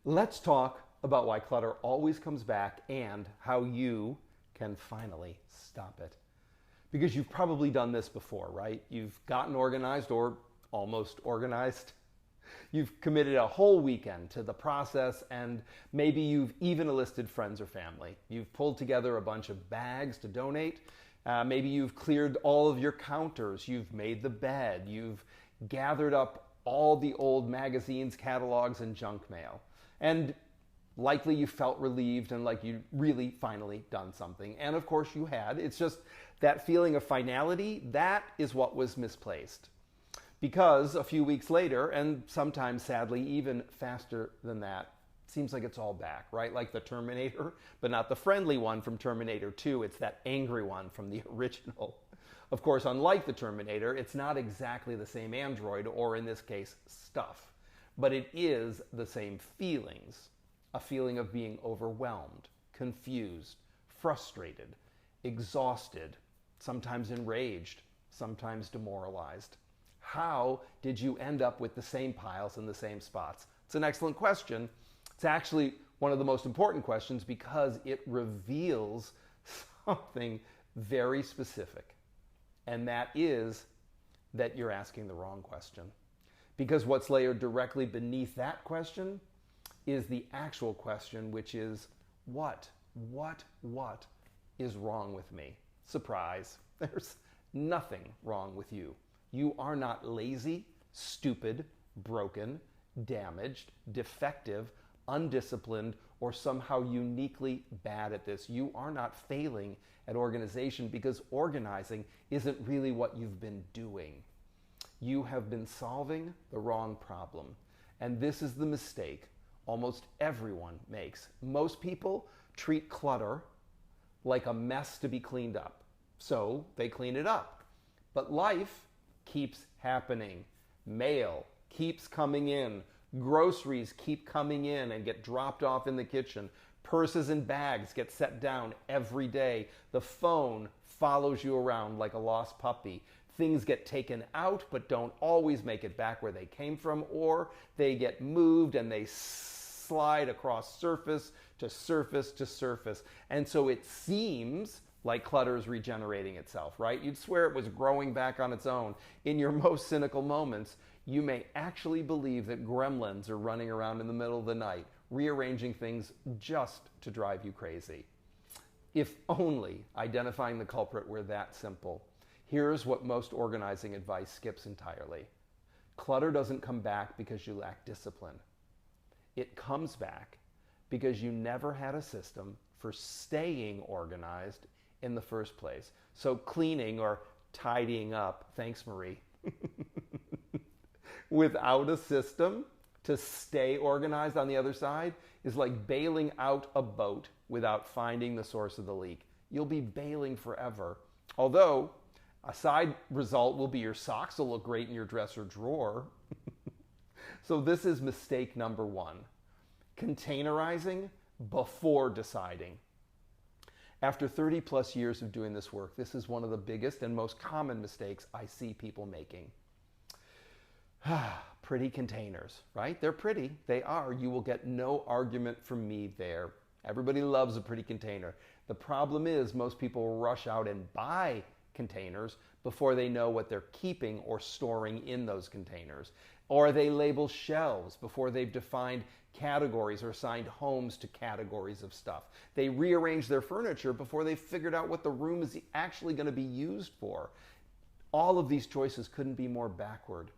Let's talk about why clutter always comes back and how you can finally stop it. Because you've probably done this before, right? You've gotten organized or almost organized. You've committed a whole weekend to the process, and maybe you've even enlisted friends or family. You've pulled together a bunch of bags to donate. Maybe you've cleared all of your counters. You've made the bed. You've gathered up all the old magazines, catalogs, and junk mail. And likely you felt relieved and like you'd really finally done something. And of course you had. It's just that feeling of finality, that is what was misplaced. Because a few weeks later, and sometimes sadly even faster than that, it seems like it's all back, right? Like the Terminator, but not the friendly one from Terminator 2. It's that angry one from the original. Of course, unlike the Terminator, it's not exactly the same android, or in this case, stuff. But it is the same feelings. A feeling of being overwhelmed, confused, frustrated, exhausted, sometimes enraged, sometimes demoralized. How did you end up with the same piles in the same spots? It's an excellent question. It's actually one of the most important questions because it reveals something very specific. And that is that you're asking the wrong question. Because what's layered directly beneath that question is the actual question, which is what is wrong with me? Surprise. There's nothing wrong with you. You are not lazy, stupid, broken, damaged, defective, undisciplined, or somehow uniquely bad at this. You are not failing at organization because organizing isn't really what you've been doing. You have been solving the wrong problem. And this is the mistake almost everyone makes. Most people treat clutter like a mess to be cleaned up. So they clean it up. But life keeps happening. Mail keeps coming in. Groceries keep coming in and get dropped off in the kitchen. Purses and bags get set down every day. The phone follows you around like a lost puppy. Things get taken out but don't always make it back where they came from, or they get moved and they slide across surface to surface to surface. And so it seems like clutter is regenerating itself, right? You'd swear it was growing back on its own. In your most cynical moments, you may actually believe that gremlins are running around in the middle of the night, rearranging things just to drive you crazy. If only identifying the culprit were that simple. Here's what most organizing advice skips entirely. Clutter doesn't come back because you lack discipline. It comes back because you never had a system for staying organized in the first place. So cleaning or tidying up, thanks Marie, without a system to stay organized on the other side is like bailing out a boat without finding the source of the leak. You'll be bailing forever. Although a side result will be your socks will look great in your dresser drawer. So this is mistake number one. Containerizing before deciding. After 30 plus years of doing this work, this is one of the biggest and most common mistakes I see people making. Pretty containers, right? They're pretty. They are. You will get no argument from me there. Everybody loves a pretty container. The problem is most people rush out and buy containers before they know what they're keeping or storing in those containers. Or they label shelves before they've defined categories or assigned homes to categories of stuff. They rearrange their furniture before they've figured out what the room is actually going to be used for. All of these choices couldn't be more backward.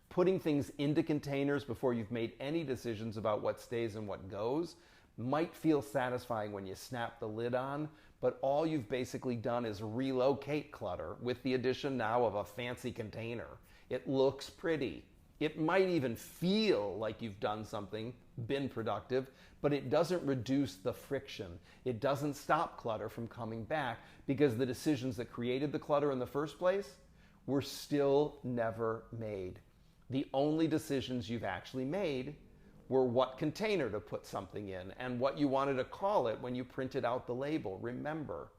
Putting things into containers before you've made any decisions about what stays and what goes might feel satisfying when you snap the lid on, but all you've basically done is relocate clutter with the addition now of a fancy container. It looks pretty. It might even feel like you've done something, been productive, but it doesn't reduce the friction. It doesn't stop clutter from coming back because the decisions that created the clutter in the first place were still never made. The only decisions you've actually made were what container to put something in and what you wanted to call it when you printed out the label. Remember,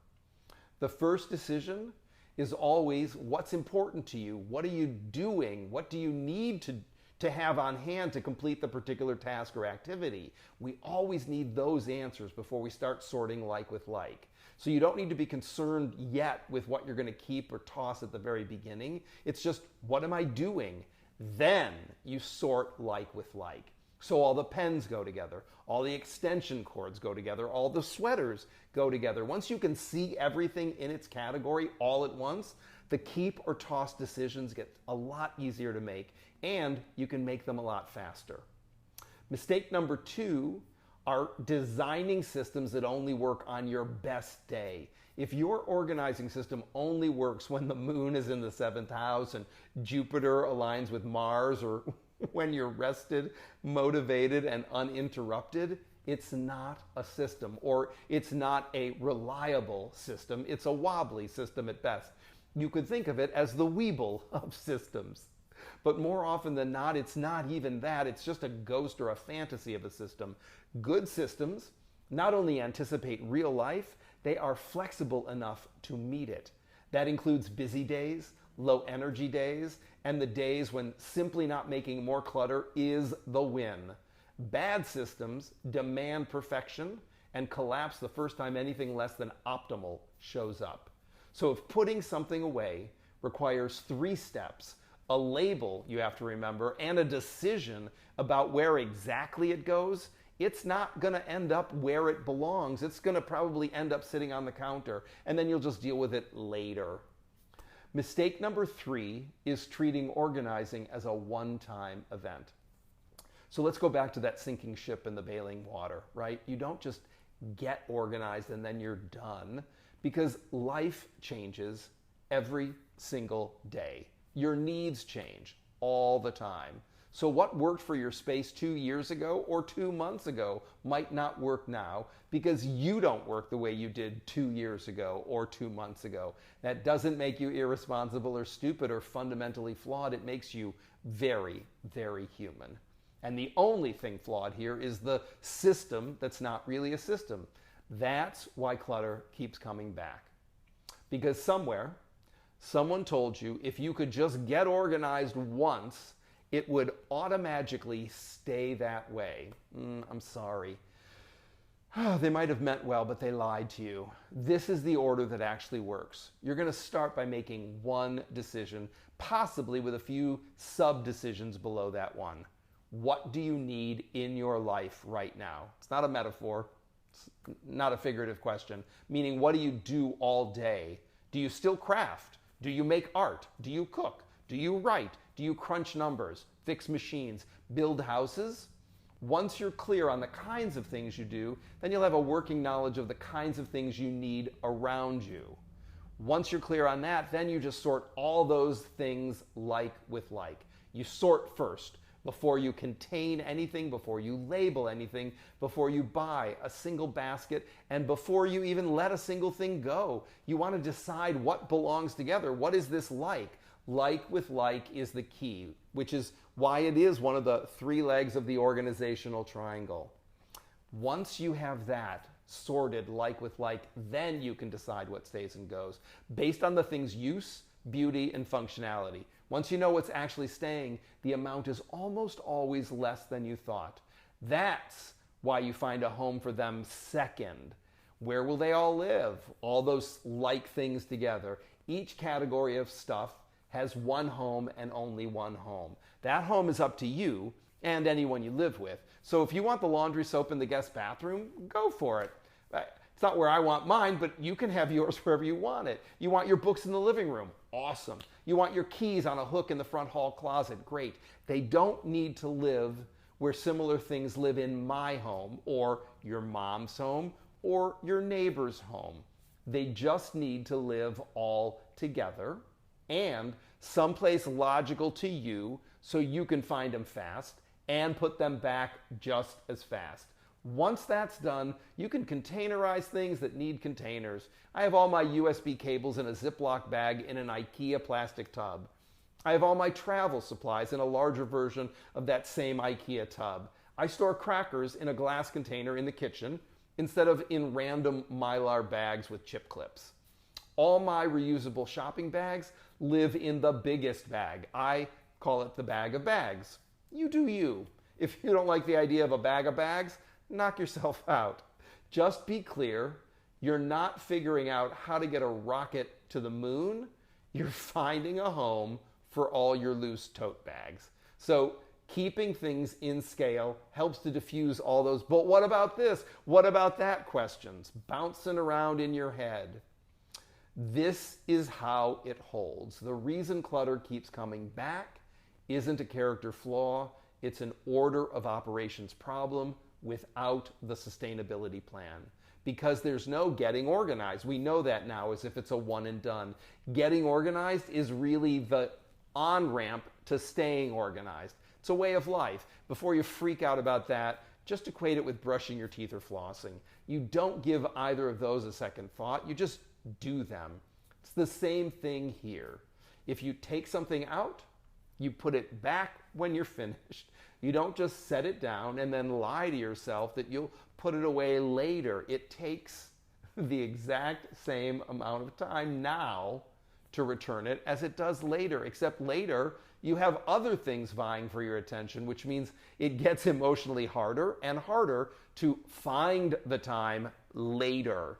the first decision is always what's important to you. What are you doing? What do you need to to have on hand to complete the particular task or activity. We always need those answers before we start sorting like with like. So you don't need to be concerned yet with what you're going to keep or toss at the very beginning. It's just, what am I doing? Then you sort like with like. So all the pens go together, all the extension cords go together, all the sweaters go together. Once you can see everything in its category all at once, the keep or toss decisions get a lot easier to make, and you can make them a lot faster. Mistake number 2 are designing systems that only work on your best day. If your organizing system only works when the moon is in the 7th house and Jupiter aligns with Mars, or when you're rested, motivated, and uninterrupted, it's not a system, or it's not a reliable system. It's a wobbly system at best. You could think of it as the Weeble of systems. But more often than not, it's not even that. It's just a ghost or a fantasy of a system. Good systems not only anticipate real life, they are flexible enough to meet it. That includes busy days, low energy days, and the days when simply not making more clutter is the win. Bad systems demand perfection and collapse the first time anything less than optimal shows up. So if putting something away requires 3 steps, a label you have to remember, and a decision about where exactly it goes, it's not going to end up where it belongs. It's going to probably end up sitting on the counter, and then you'll just deal with it later. Mistake number 3 is treating organizing as a one-time event. So let's go back to that sinking ship in the bailing water, right? You don't just get organized and then you're done, because life changes every single day. Your needs change all the time. So what worked for your space 2 years ago or 2 months ago might not work now because you don't work the way you did 2 years ago or 2 months ago. That doesn't make you irresponsible or stupid or fundamentally flawed. It makes you very, very human. And the only thing flawed here is the system that's not really a system. That's why clutter keeps coming back. Because somewhere, someone told you if you could just get organized once, it would automatically stay that way. I'm sorry. They might have meant well, but they lied to you. This is the order that actually works. You're going to start by making one decision, possibly with a few sub-decisions below that one. What do you need in your life right now? It's not a metaphor. It's not a figurative question. Meaning, what do you do all day? Do you still craft? Do you make art? Do you cook? Do you write? Do you crunch numbers, fix machines, build houses? Once you're clear on the kinds of things you do, then you'll have a working knowledge of the kinds of things you need around you. Once you're clear on that, then you just sort all those things like with like. You sort first before you contain anything, before you label anything, before you buy a single basket, and before you even let a single thing go. You want to decide what belongs together. What is this like? Like with like is the key, which is why it is one of the 3 legs of the organizational triangle. Once you have that sorted like with like, then you can decide what stays and goes based on the thing's use, beauty, and functionality. Once you know what's actually staying, the amount is almost always less than you thought. That's why you find a home for them second. Where will they all live? All those like things together. Each category of stuff has one home and only one home. That home is up to you and anyone you live with. So if you want the laundry soap in the guest bathroom, go for it. It's not where I want mine, but you can have yours wherever you want it. You want your books in the living room? Awesome. You want your keys on a hook in the front hall closet? Great. They don't need to live where similar things live in my home or your mom's home or your neighbor's home. They just need to live all together and someplace logical to you so you can find them fast and put them back just as fast. Once that's done, you can containerize things that need containers. I have all my USB cables in a Ziploc bag in an IKEA plastic tub. I have all my travel supplies in a larger version of that same IKEA tub. I store crackers in a glass container in the kitchen instead of in random Mylar bags with chip clips. All my reusable shopping bags live in the biggest bag. I call it the bag of bags. You do you. If you don't like the idea of a bag of bags, knock yourself out. Just be clear, you're not figuring out how to get a rocket to the moon. You're finding a home for all your loose tote bags. So keeping things in scale helps to diffuse all those, but what about this? What about that questions bouncing around in your head. This is how it holds. The reason clutter keeps coming back isn't a character flaw, it's an order of operations problem without the sustainability plan. Because there's no getting organized. We know that now as if it's a one and done. Getting organized is really the on-ramp to staying organized. It's a way of life. Before you freak out about that, just equate it with brushing your teeth or flossing. You don't give either of those a second thought, you just do them. It's the same thing here. If you take something out, you put it back when you're finished. You don't just set it down and then lie to yourself that you'll put it away later. It takes the exact same amount of time now to return it as it does later, except later you have other things vying for your attention, which means it gets emotionally harder and harder to find the time later.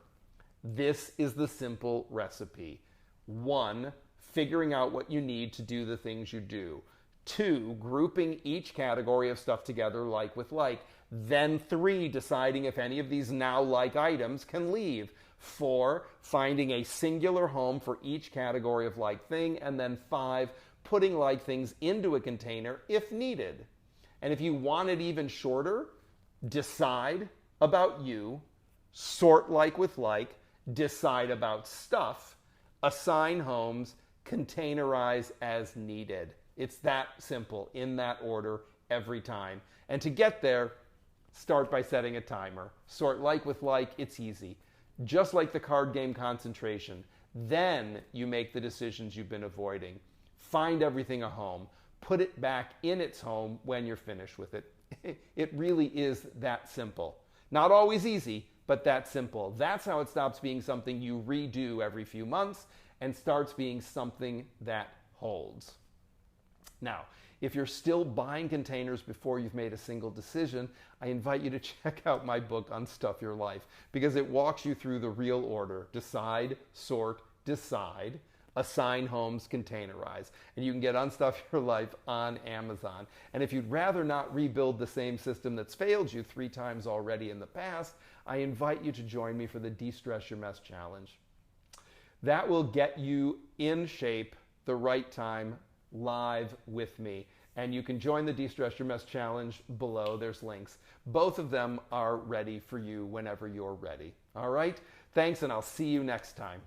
This is the simple recipe. 1, figuring out what you need to do the things you do. 2, grouping each category of stuff together like with like. Then 3, deciding if any of these now like items can leave. 4, finding a singular home for each category of like thing. And then 5, putting like things into a container if needed. And if you want it even shorter, decide about you, sort like with like, decide about stuff, assign homes, containerize as needed. It's that simple, in that order, every time. And to get there, start by setting a timer. Sort like with like, it's easy. Just like the card game concentration. Then you make the decisions you've been avoiding. Find everything a home. Put it back in its home when you're finished with it. It really is that simple. Not always easy, but that simple. That's how it stops being something you redo every few months and starts being something that holds. Now, if you're still buying containers before you've made a single decision, I invite you to check out my book, Unstuff Your Life, because it walks you through the real order. Decide, sort, decide, assign homes, containerize. And you can get Unstuff Your Life on Amazon. And if you'd rather not rebuild the same system that's failed you 3 times already in the past, I invite you to join me for the De-Stress Your Mess Challenge. That will get you in shape the right time, live with me. And you can join the De-Stress Your Mess Challenge below. There's links. Both of them are ready for you whenever you're ready. All right? Thanks, and I'll see you next time.